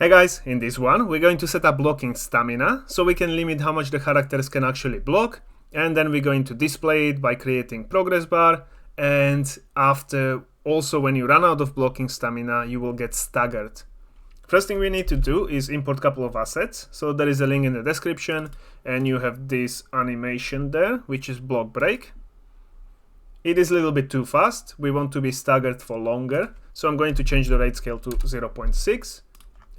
Hey guys, in this one we're going to set up blocking stamina so we can limit how much the characters can actually block, and then we're going to display it by creating progress bar, and after also when you run out of blocking stamina you will get staggered. First thing we need to do is import a couple of assets. So there is a link in the description and you have this animation there which is block break. It is a little bit too fast, we want to be staggered for longer, so I'm going to change the rate scale to 0.6.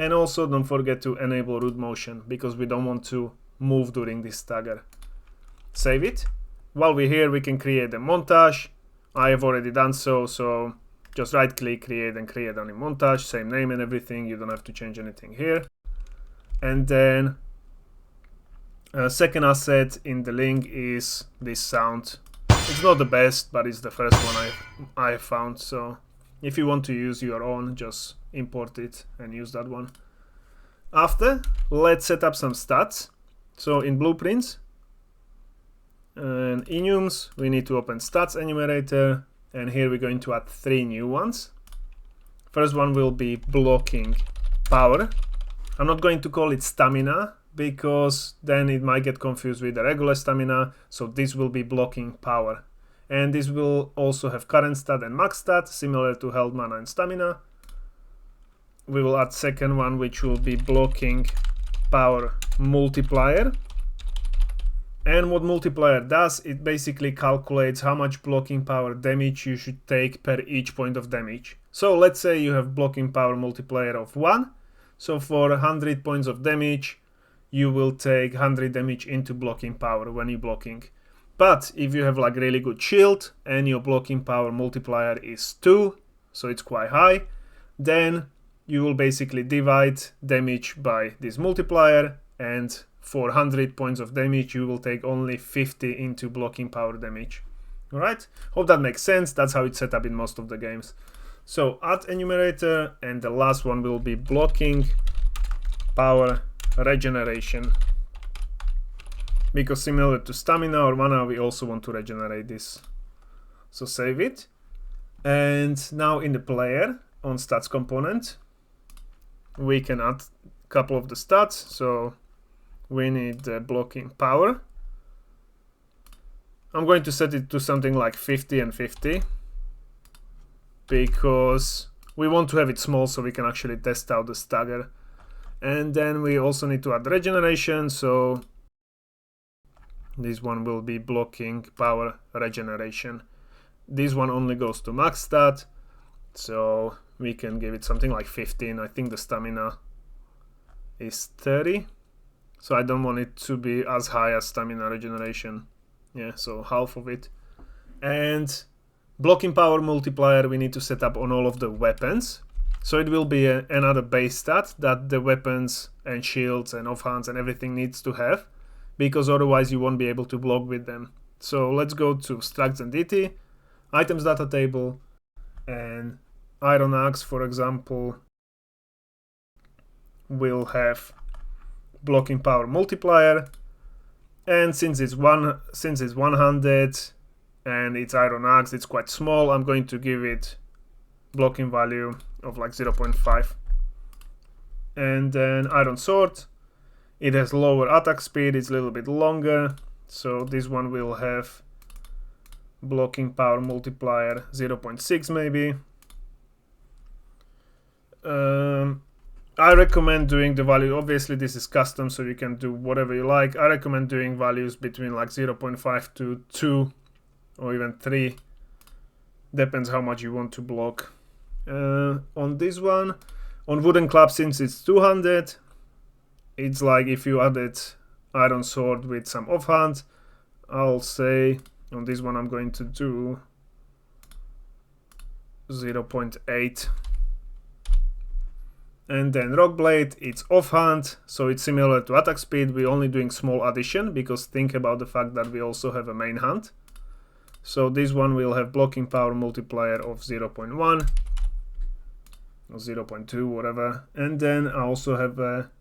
And also don't forget to enable root motion because we don't want to move during this stagger. Save it. While we're here we can create a montage. I have already done so, so just right click, create and create a montage, same name and everything, you don't have to change anything here. And then second asset in the link is this sound. It's not the best, but it's the first one I found, so if you want to use your own, just import it and use that one. After, let's set up some stats. So in blueprints and enums, we need to open stats enumerator, and here we're going to add 3 new ones. First one will be blocking power. I'm not going to call it stamina because then it might get confused with the regular stamina, so this will be blocking power. And this will also have current stat and max stat, similar to health, mana and stamina. We will add second one, which will be blocking power multiplier. And what multiplier does, it basically calculates how much blocking power damage you should take per each point of damage. So let's say you have blocking power multiplier of 1. So for 100 points of damage, you will take 100 damage into blocking power when you're blocking. But if you have like really good shield and your blocking power multiplier is 2, so it's quite high, then you will basically divide damage by this multiplier, and for 100 points of damage you will take only 50 into blocking power damage. Alright, hope that makes sense. That's how it's set up in most of the games. So add enumerator, and the last one will be blocking power regeneration. Because similar to stamina or mana, we also want to regenerate this. So save it. And now in the player, on stats component, we can add a couple of the stats. So we need blocking power. I'm going to set it to something like 50 and 50. Because we want to have it small so we can actually test out the stagger. And then we also need to add regeneration, so this one will be blocking power regeneration. This one only goes to max stat, so we can give it something like 15. I think the stamina is 30, so I don't want it to be as high as stamina regeneration. Yeah, so half of it. And blocking power multiplier we need to set up on all of the weapons. So it will be another base stat that the weapons and shields and offhands and everything needs to have, because otherwise you won't be able to block with them. So let's go to structs and DT, items data table, and iron axe, for example, will have blocking power multiplier, and since it's 100 and it's iron axe, it's quite small, I'm going to give it blocking value of like 0.5. And then iron sword, it has lower attack speed, it's a little bit longer, so this one will have blocking power multiplier 0.6 maybe. I recommend doing the value, obviously this is custom so you can do whatever you like. I recommend doing values between like 0.5 to 2 or even 3, depends how much you want to block. On this one, on wooden club, since it's 200, it's like if you added iron sword with some offhand. I'll say on this one I'm going to do 0.8. And then rock blade, it's offhand, so it's similar to attack speed. We're only doing small addition because think about the fact that we also have a main hand. So this one will have blocking power multiplier of 0.1 or 0.2, whatever. And then I also have a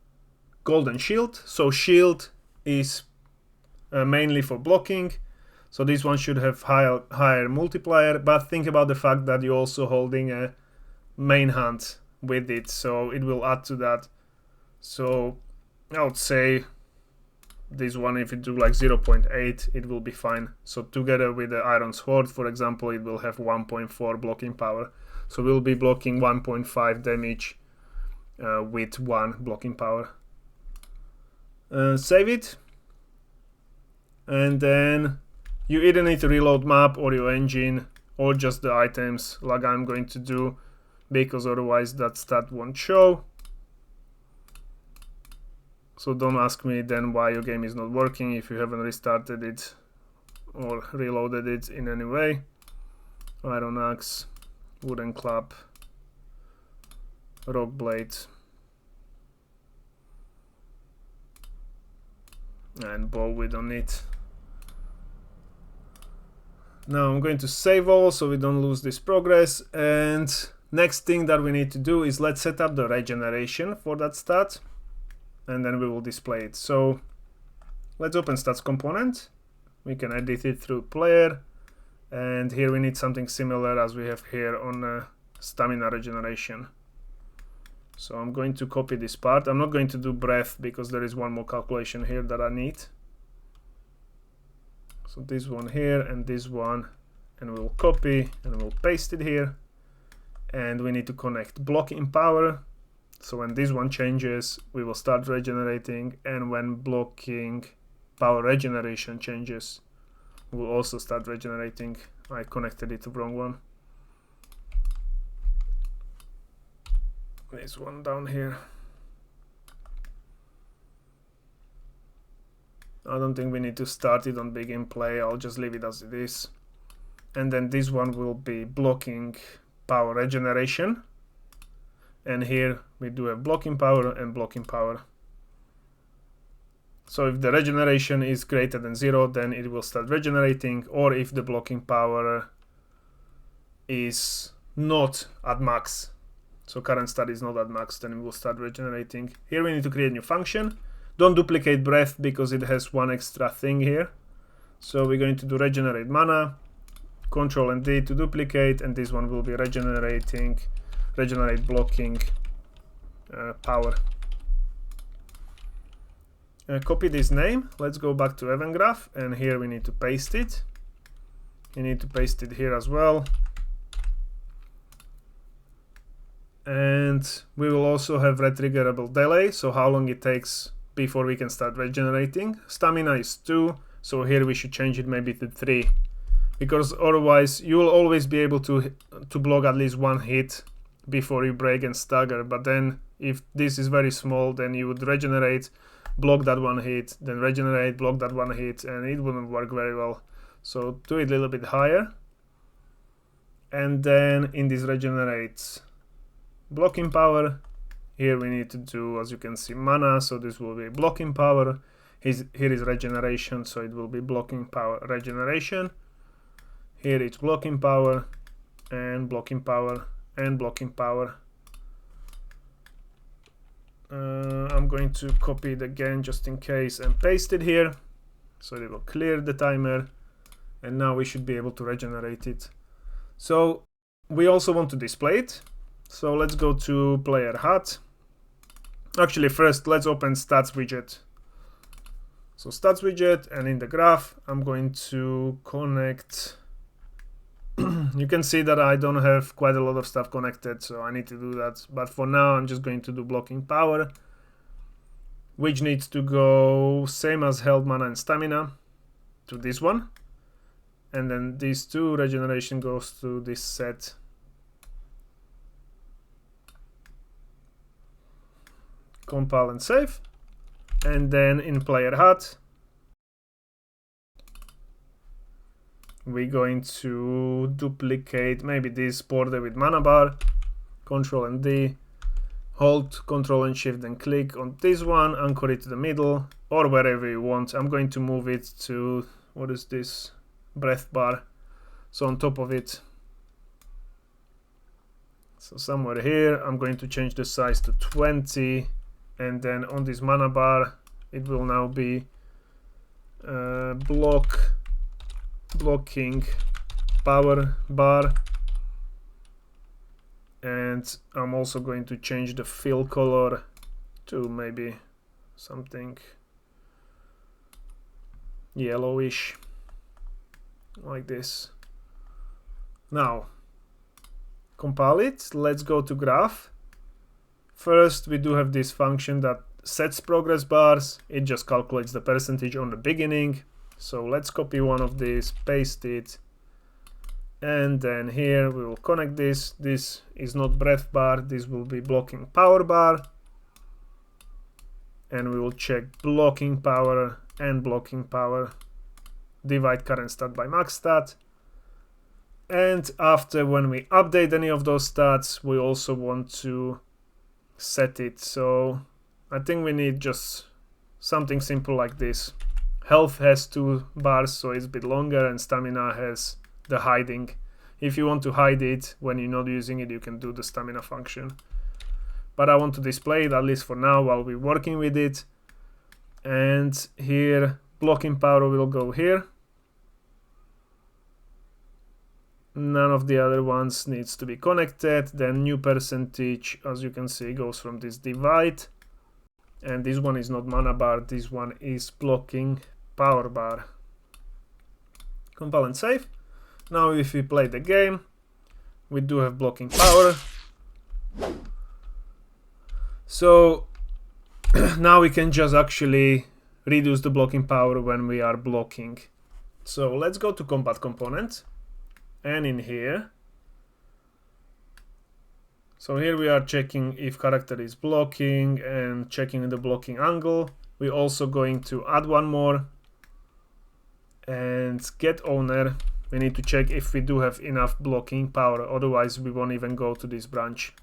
golden shield. So shield is mainly for blocking, so this one should have higher multiplier, but think about the fact that you're also holding a main hand with it, so it will add to that. So I would say this one, if you do like 0.8, it will be fine. So together with the iron sword, for example, it will have 1.4 blocking power. So we'll be blocking 1.5 damage with 1 blocking power. Save it, and then you either need to reload map or your engine or just the items, like I'm going to do, because otherwise that stat won't show. So don't ask me then why your game is not working if you haven't restarted it or reloaded it in any way. Iron axe, wooden club, rock blade, and bow we don't need. Now I'm going to save all so we don't lose this progress, and next thing that we need to do is let's set up the regeneration for that stat, and then we will display it. So let's open stats component. We can edit it through player, and here we need something similar as we have here on stamina regeneration. So I'm going to copy this part. I'm not going to do breath because there is one more calculation here that I need. So this one here and this one, and we'll copy and we'll paste it here. And we need to connect blocking power. So when this one changes, we will start regenerating, and when blocking power regeneration changes, we'll also start regenerating. I connected it to the wrong one. This one down here. I don't think we need to start it on begin play. I'll just leave it as it is. And then this one will be blocking power regeneration. And here we do have blocking power and blocking power. So if the regeneration is greater than 0, then it will start regenerating, or if the blocking power is not at max, so current stat is not at max, then it will start regenerating. Here we need to create a new function. Don't duplicate breath because it has one extra thing here. So we're going to do regenerate mana, Control and D to duplicate, and this one will be regenerate blocking power. Copy this name. Let's go back to event graph, and here we need to paste it. You need to paste it here as well. And we will also have retriggerable delay, so how long it takes before we can start regenerating. Stamina is 2, so here we should change it maybe to 3, because otherwise you will always be able to block at least 1 hit before you break and stagger. But then if this is very small, then you would regenerate, block that 1 hit, then regenerate, block that 1 hit, and it wouldn't work very well. So do it a little bit higher. And then in this regenerates blocking power, here we need to do, as you can see, mana, so this will be blocking power. Here is regeneration, so it will be blocking power regeneration. Here it's blocking power and blocking power and blocking power. I'm going to copy it again just in case and paste it here, so it will clear the timer, and now we should be able to regenerate it. So we also want to display it, so let's go to player HUD. Actually, first let's open stats widget. So stats widget, and in the graph I'm going to connect. You can see that I don't have quite a lot of stuff connected, so I need to do that. But for now, I'm just going to do blocking power, which needs to go same as health, mana, and stamina to this one. And then these two, regeneration goes to this set. Compile and save. And then in player HUD, we're going to duplicate maybe this border with mana bar, Control and D, hold Control and Shift and click on this one, anchor it to the middle or wherever you want. I'm going to move it to, what is this, breath bar, so on top of it. So somewhere here, I'm going to change the size to 20, and then on this mana bar, it will now be blocking power bar, and I'm also going to change the fill color to maybe something yellowish like this. Now compile it. Let's go to graph. First, we do have this function that sets progress bars. It just calculates the percentage on the beginning. So let's copy one of these, paste it, and then here we will connect this. This is not breadth bar, this will be blocking power bar, and we will check blocking power and blocking power, divide current stat by max stat. And after, when we update any of those stats, we also want to set it. So I think we need just something simple like this. Health has 2 bars, so it's a bit longer, and stamina has the hiding. If you want to hide it when you're not using it, you can do the stamina function. But I want to display it, at least for now, while we're working with it. And here, blocking power will go here. None of the other ones needs to be connected. Then new percentage, as you can see, goes from this divide. And this one is not mana bar, this one is blocking power bar. Compile and save. Now if we play the game, we do have blocking power. So now we can just actually reduce the blocking power when we are blocking. So let's go to combat component, and in here, so here we are checking if character is blocking and checking the blocking angle. We're also going to add one more, and get owner. We need to check if we do have enough blocking power, otherwise we won't even go to this branch.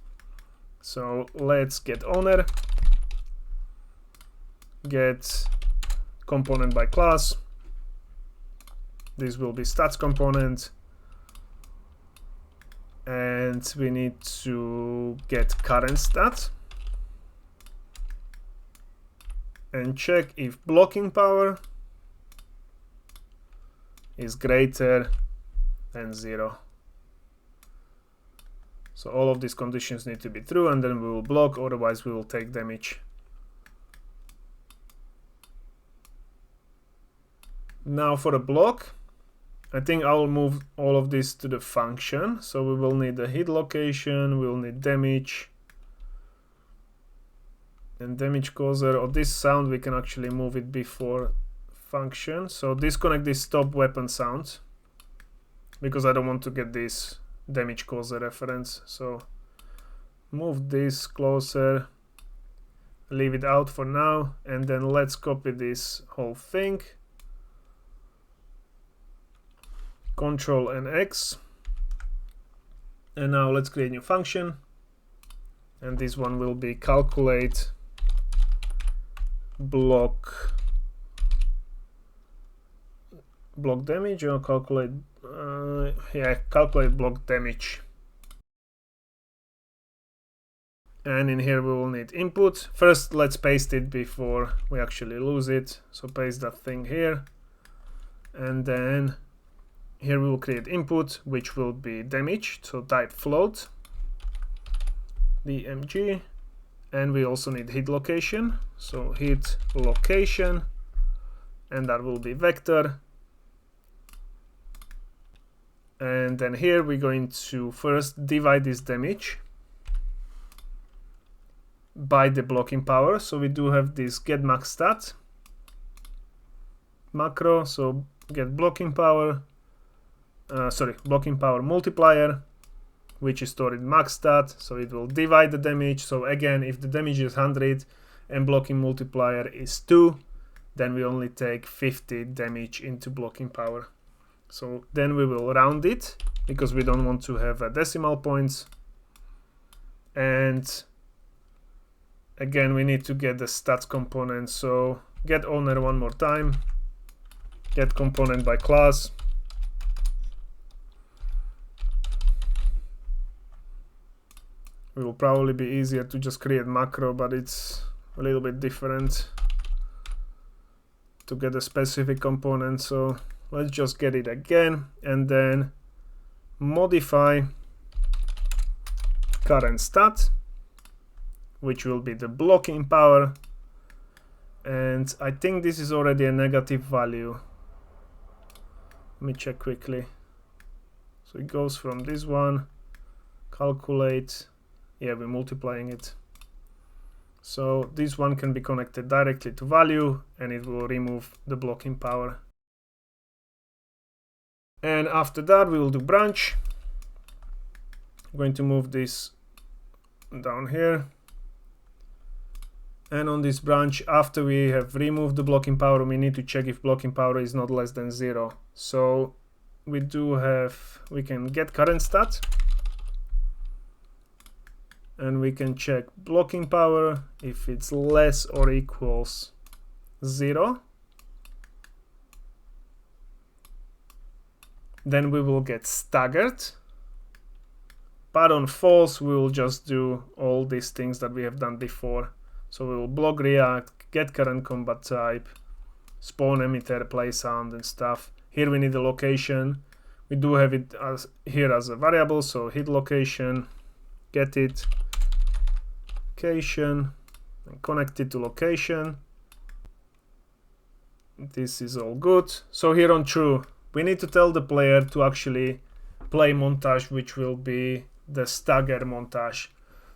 So let's get owner, get component by class. This will be stats component, and we need to get current stat and check if blocking power is greater than 0. So all of these conditions need to be true, and then we will block, otherwise we will take damage. Now for a block, I think I'll move all of this to the function. So we will need the hit location, we'll need damage, and damage causer, or this sound we can actually move it before function. So disconnect this stop weapon sound, because I don't want to get this damage causer reference. So move this closer, leave it out for now, and then let's copy this whole thing. Control and X, and now let's create a new function, and this one will be calculate block damage, or calculate calculate block damage. And in here we will need input. First let's paste it before we actually lose it. So paste that thing here, and then here we will create input, which will be damage, so type float dmg, and we also need hit location, so hit location, and that will be vector. And then here we're going to first divide this damage by the blocking power. So we do have this get max stat macro, so get blocking power, blocking power multiplier, which is stored in max stat, so it will divide the damage. So again, if the damage is 100 and blocking multiplier is 2, then we only take 50 damage into blocking power. So then we will round it, because we don't want to have decimal points. And again, we need to get the stats component, so get owner one more time, get component by class, it will probably be easier to just create macro, but it's a little bit different to get a specific component. So let's just get it again, and then modify current stat which will be the blocking power. And I think this is already a negative value. Let me check quickly. So it goes from this one, calculate, yeah, we're multiplying it. So this one can be connected directly to value and it will remove the blocking power. And after that we will do branch. I'm going to move this down here. And on this branch, after we have removed the blocking power, we need to check if blocking power is not less than 0. So we can get current stat. And we can check blocking power. If it's less or equals 0, then we will get staggered. But on false, we will just do all these things that we have done before. So we will block react, get current combat type, spawn emitter, play sound and stuff. Here we need a location. We do have it here as a variable, so hit location, get it, location, and connect it to location. This is all good. So here on true, we need to tell the player to actually play montage, which will be the stagger montage.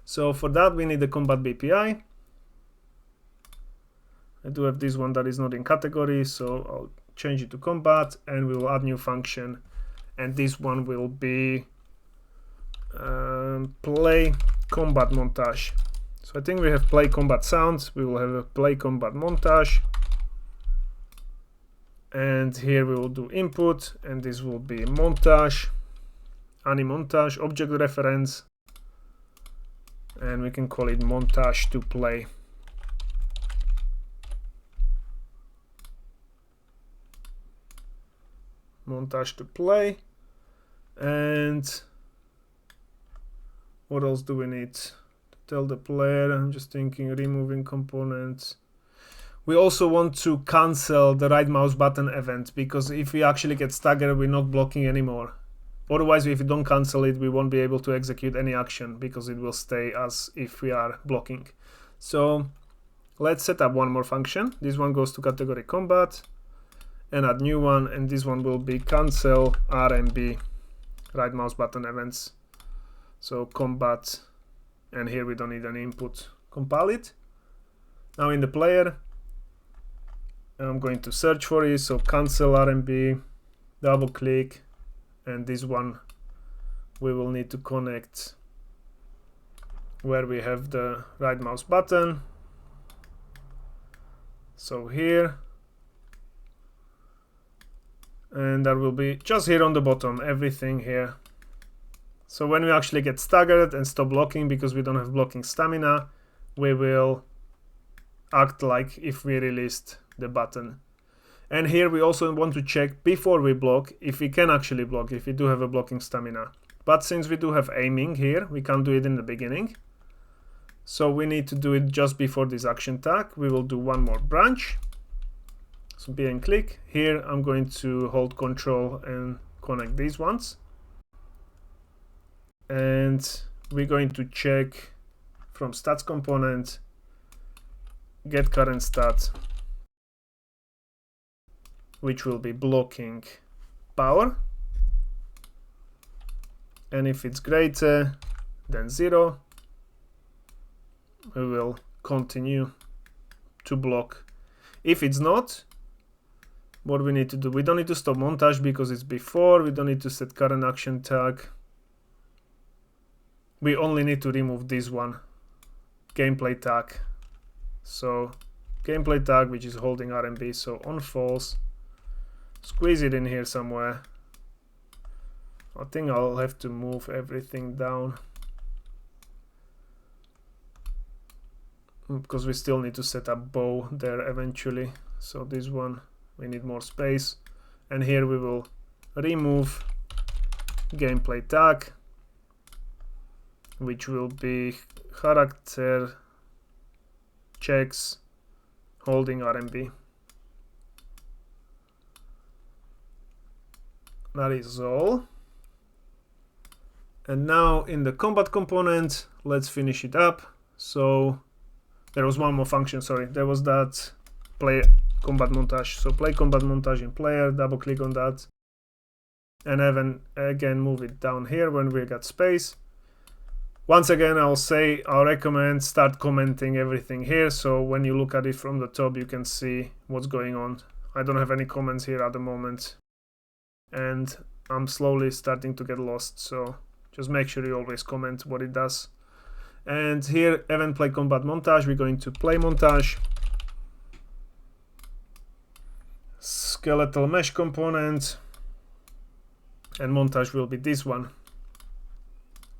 So for that we need the combat BPI. I do have this one that is not in category, so I'll change it to combat and we will add new function. And this one will be play combat montage. So I think we have play combat sounds. We will have a play combat montage. And here we will do input, and this will be montage, montage, object reference, and we can call it montage to play. Montage to play. And what else do we need to tell the player? I'm just thinking, removing components. We also want to cancel the right mouse button event, because if we actually get staggered, we're not blocking anymore. Otherwise, if we don't cancel it, we won't be able to execute any action because it will stay as if we are blocking. So let's set up one more function. This one goes to category combat and add new one, and this one will be cancel RMB, right mouse button events. So combat, and here we don't need any input. Compile it. Now in the player, I'm going to search for it, so cancel RMB, double click, and this one we will need to connect where we have the right mouse button. So here, and that will be just here on the bottom, everything here. So when we actually get staggered and stop blocking because we don't have blocking stamina, we will act like if we released the button. And here we also want to check before we block if we can actually block, if we do have a blocking stamina. But since we do have aiming here, we can't do it in the beginning. So we need to do it just before this action tag. We will do one more branch. So B and click. Here I'm going to hold control and connect these ones. And we're going to check from stats component, get current stat, which will be blocking power. And if it's greater than 0, we will continue to block. If it's not, what we need to do, we don't need to stop montage because it's before, we don't need to set current action tag. We only need to remove this one, gameplay tag. So gameplay tag, which is holding RMB, so on false, squeeze it in here somewhere. I think I'll have to move everything down because we still need to set up bow there eventually. So this one, we need more space. And here we will remove gameplay tag, which will be character checks holding RMB. That is all. And now in the combat component, let's finish it up. So there was one more function, sorry, there was that play combat montage. So play combat montage in player, double click on that, and then again move it down here when we got space. Once again, I'll recommend start commenting everything here, so when you look at it from the top you can see what's going on. I don't have any comments here at the moment, and I'm slowly starting to get lost, so just make sure you always comment what it does. And here, event play combat montage, we're going to play montage, skeletal mesh component, and montage will be this one.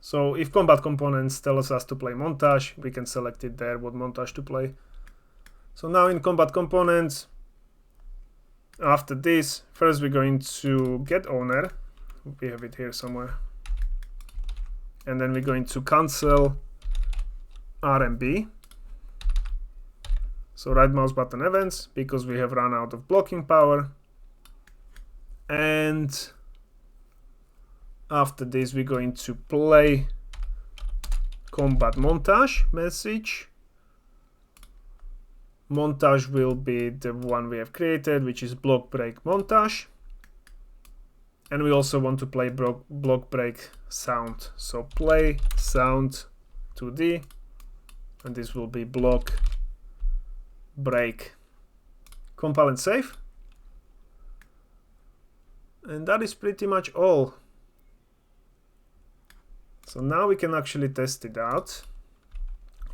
So if combat components tell us to play montage, we can select it there, what montage to play. So now in combat components, after this, first we're going to get owner, we have it here somewhere, and then we're going to cancel RMB. So right mouse button events, because we have run out of blocking power. And after this we're going to play combat montage message. Montage will be the one we have created, which is block break montage. And we also want to play block break sound. So play sound 2D, and this will be block break. Compile and save. And that is pretty much all. So now we can actually test it out.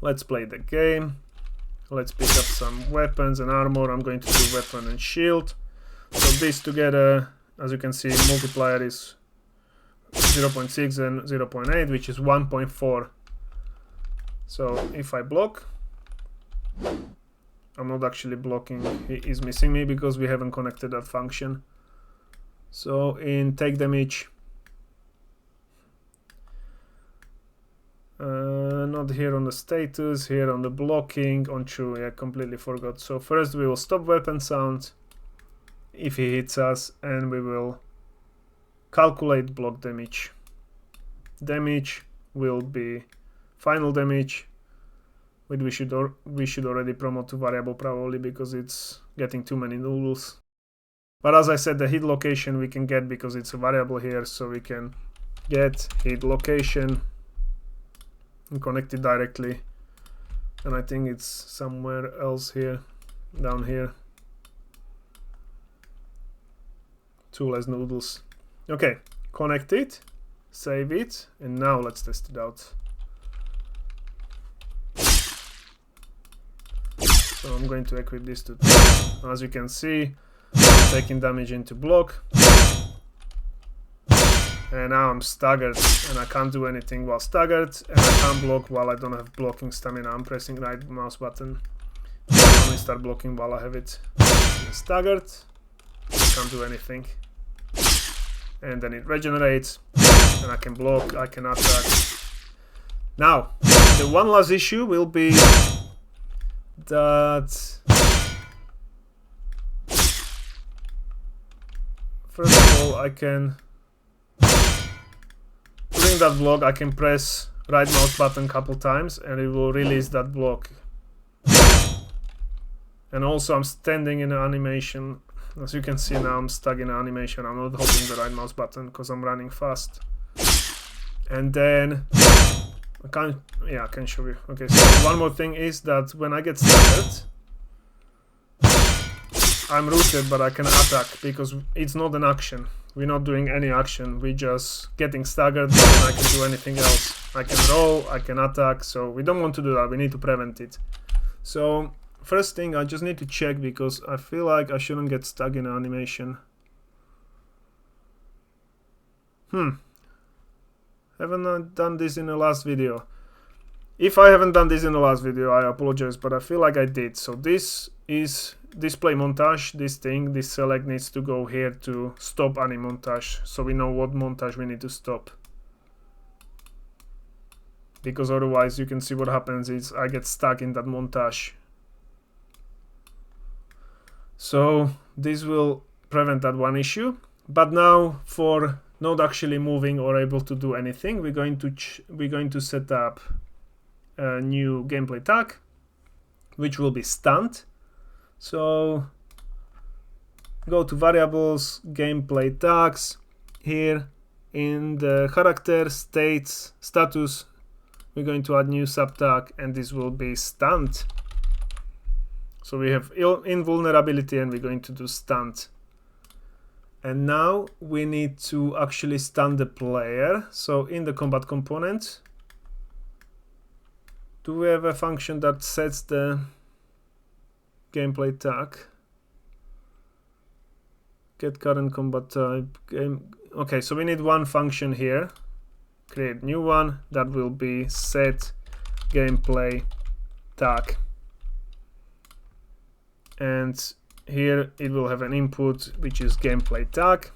Let's play the game. Let's pick up some weapons and armor. I'm going to do weapon and shield. So these together, as you can see, multiplier is 0.6 and 0.8, which is 1.4. So if I block, I'm not actually blocking, he is missing me because we haven't connected that function. So in take damage, not here on the status, here on the blocking, on true, yeah, completely forgot. So first we will stop weapon sound if he hits us, and we will calculate block damage. Damage will be final damage, which we should already promote to variable probably because it's getting too many noodles. But as I said, the hit location we can get because it's a variable here, so we can get hit location and connect it directly. And I think it's somewhere else here, down here. Two less noodles. Okay, connect it, save it, and now let's test it out. So I'm going to equip this to 10. As you can see, I'm taking damage into block. And now I'm staggered and I can't do anything while staggered, and I can't block while I don't have blocking stamina. I'm pressing right mouse button. I can only start blocking while I have it. Staggered, I can't do anything. And then it regenerates, and I can block, I can attack. Now, the one last issue will be that first of all, I can, during that block, I can press right mouse button a couple times and it will release that block. And also I'm standing in an animation. As you can see now, I'm stuck in an animation. I'm not holding the right mouse button because I'm running fast. And then I can show you. Okay, so one more thing is that when I get staggered, I'm rooted, but I can attack because it's not an action. We're not doing any action. We're just getting staggered, but then I can do anything else. I can roll, I can attack, so we don't want to do that. We need to prevent it. So first thing, I just need to check because I feel like I shouldn't get stuck in an animation. Haven't I done this in the last video? If I haven't done this in the last video, I apologize, but I feel like I did. So this is display montage. This select needs to go here to stop any montage, so we know what montage we need to stop. Because otherwise you can see what happens is I get stuck in that montage. So this will prevent that one issue. But now for not actually moving or able to do anything, we're going to set up a new gameplay tag, which will be stunned. So go to variables, gameplay tags. Here in the character status, we're going to add new subtag, and this will be stunned. So we have invulnerability, and we're going to do stunned. And now we need to actually stun the player. So in the combat component, do we have a function that sets the gameplay tag? Get current combat type game. Okay, so we need one function here. Create new one that will be set gameplay tag. And here it will have an input which is gameplay tag.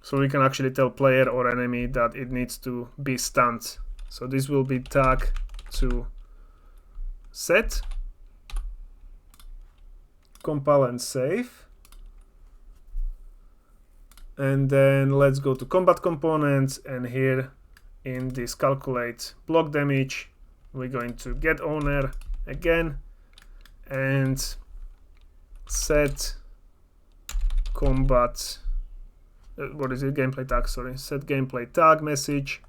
So we can actually tell player or enemy that it needs to be stunned. So this will be tag to set. Compile and save. And then let's go to combat components, and here in this calculate block damage, we're going to get owner again and set combat, what is it, gameplay tag, sorry, set gameplay tag message.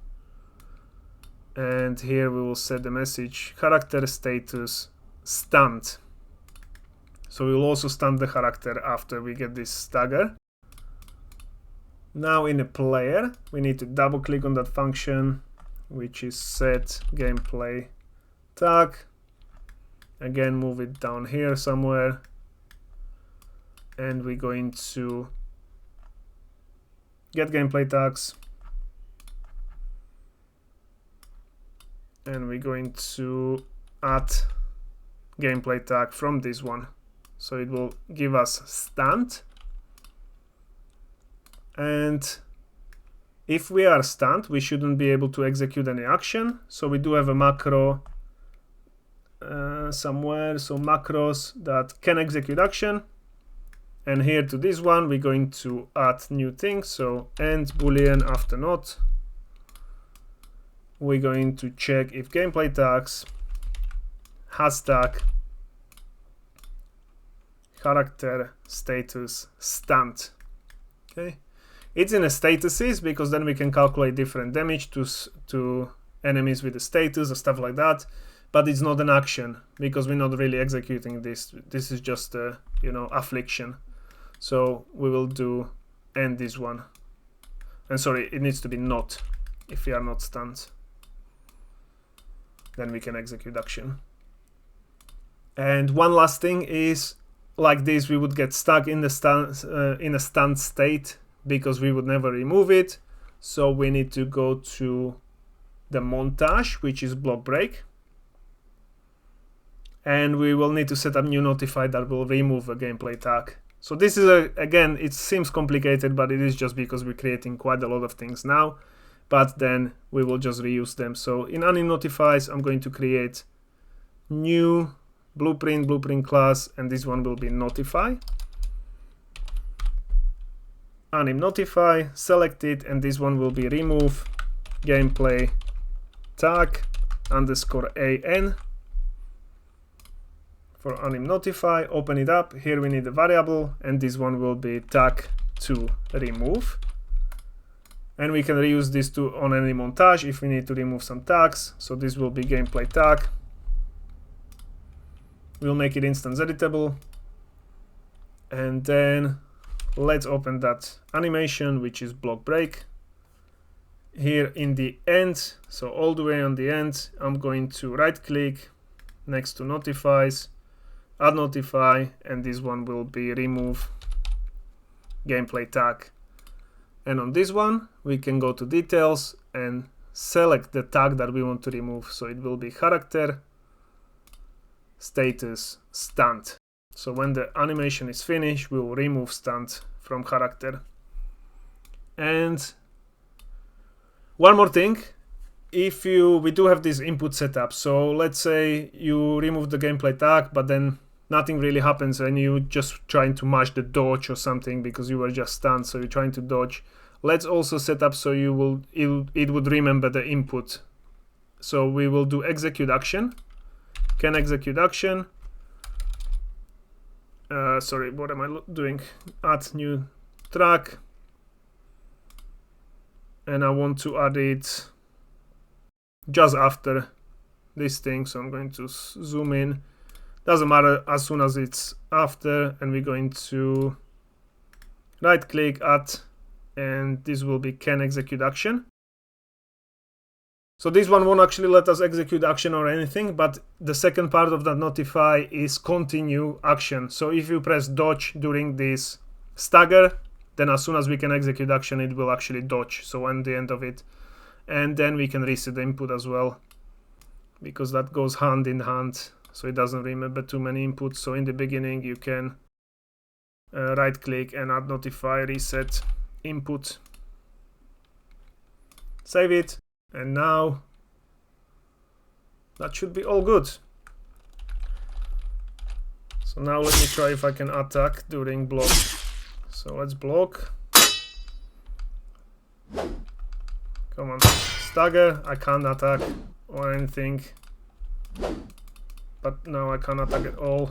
And here we will set the message character status stunned. So we will also stun the character after we get this stagger. Now in a player, we need to double click on that function, which is set gameplay tag. Again, move it down here somewhere. And we're going to get gameplay tags. And we're going to add gameplay tag from this one. So it will give us stunned. And if we are stunned, we shouldn't be able to execute any action. So we do have a macro somewhere, so macros that can execute action. And here to this one, we're going to add new things. So end boolean after not. We're going to check if gameplay tags hashtag character status stunned. Okay. It's in a statuses because then we can calculate different damage to enemies with the status or stuff like that, but it's not an action because we're not really executing this. This is just a, affliction. So we will do end this one. And sorry, it needs to be not if we are not stunned. Then we can execute action. And one last thing is, like this, we would get stuck in the in a stunned state because we would never remove it. So we need to go to the montage, which is block break. And we will need to set up new notify that will remove a gameplay tag. So this is, again, it seems complicated, but it is just because we're creating quite a lot of things now. But then we will just reuse them. So in anim notifies, I'm going to create new blueprint class, and this one will be notify. Anim notify, select it, and this one will be remove gameplay tag underscore an. For anim notify, open it up. Here we need a variable, and this one will be tag to remove. And we can reuse this on any montage if we need to remove some tags. So this will be gameplay tag. We'll make it instance editable. And then let's open that animation, which is block break. Here in the end, so all the way on the end, I'm going to right click next to notifies, add notify, and this one will be remove gameplay tag. And on this one, we can go to details and select the tag that we want to remove. So it will be character status stunned. So when the animation is finished, we will remove stunned from character. And one more thing, we do have this input setup. So let's say you remove the gameplay tag, but then nothing really happens and you just trying to mash the dodge or something because you were just stunned, so you're trying to dodge. Let's also set up so it would remember the input So we will do execute action, can execute action. Sorry, what am I doing? Add new track, and I want to add it just after this thing, so I'm going to zoom in. Doesn't matter, as soon as it's after, and we're going to right click, add, and this will be can execute action. So this one won't actually let us execute action or anything, but the second part of that notify is continue action. So if you press dodge during this stagger, then as soon as we can execute action, it will actually dodge, so on the end of it. And then we can reset the input as well, because that goes hand in hand, so it doesn't remember too many inputs. So in the beginning you can right click and add notify, reset input, save it, and now that should be all good. So now let me try if I can attack during block. So let's block. Come on, stagger. I can't attack or anything, but now I can't attack at all.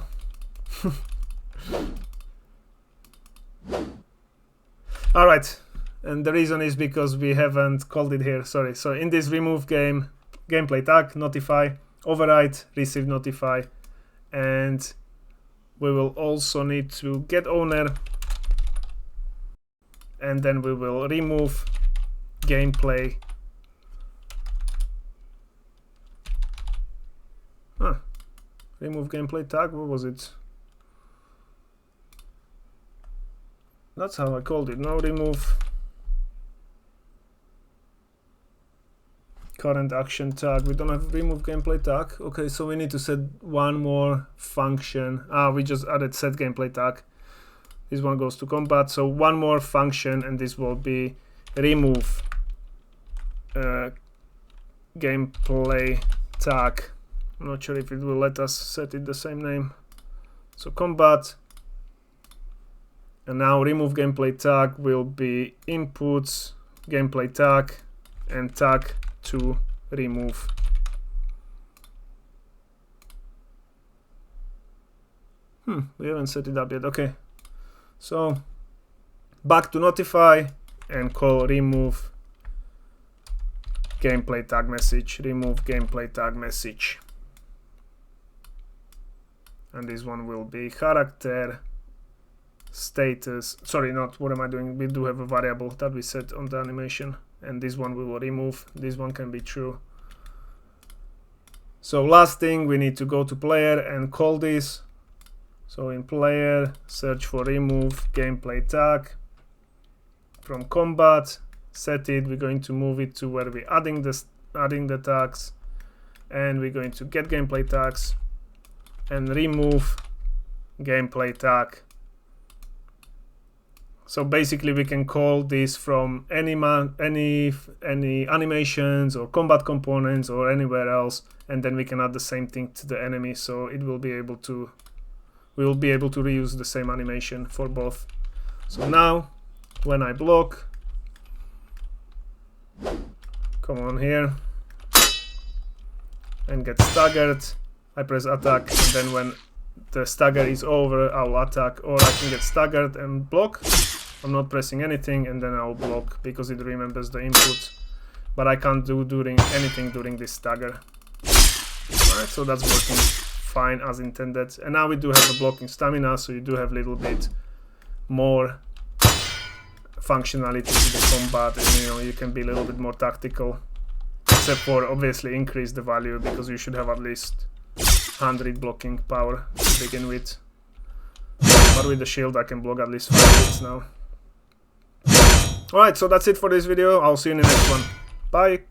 All right, and the reason is because we haven't called it here. Sorry. So in this remove gameplay tag, notify, override, receive notify, and we will also need to get owner, and then we will remove gameplay. Remove gameplay tag. What was it? That's how I called it. Now remove current action tag. We don't have remove gameplay tag. Okay, so we need to set one more function. We just added set gameplay tag. This one goes to combat. So one more function, and this will be remove gameplay tag. I'm not sure if it will let us set it the same name. So combat. And now remove gameplay tag will be inputs gameplay tag and tag to remove. We haven't set it up yet. Okay, so back to notify and call remove gameplay tag message, remove gameplay tag message, and this one will be character status. Sorry, not what am I doing? We do have a variable that we set on the animation, and this one we will remove. This one can be true. So last thing, we need to go to player and call this. So in player, search for remove gameplay tag. From combat, set it. We're going to move it to where we're adding the tags, and we're going to get gameplay tags and remove gameplay tag. So basically we can call this from any animations or combat components or anywhere else, and then we can add the same thing to the enemy, so it will be able to, we will be able to reuse the same animation for both. So now when I block, come on here and get staggered, I press attack, and then when the stagger is over, I'll attack, or I can get staggered and block. I'm not pressing anything, and then I'll block because it remembers the input, but I can't do anything during this stagger. Alright, so that's working fine as intended. And now we do have a blocking stamina, so you do have a little bit more functionality to the combat, and you can be a little bit more tactical, except for obviously increase the value, because you should have at least 100 blocking power to begin with. But with the shield I can block at least 5 hits now. Alright, so that's it for this video. I'll see you in the next one. Bye!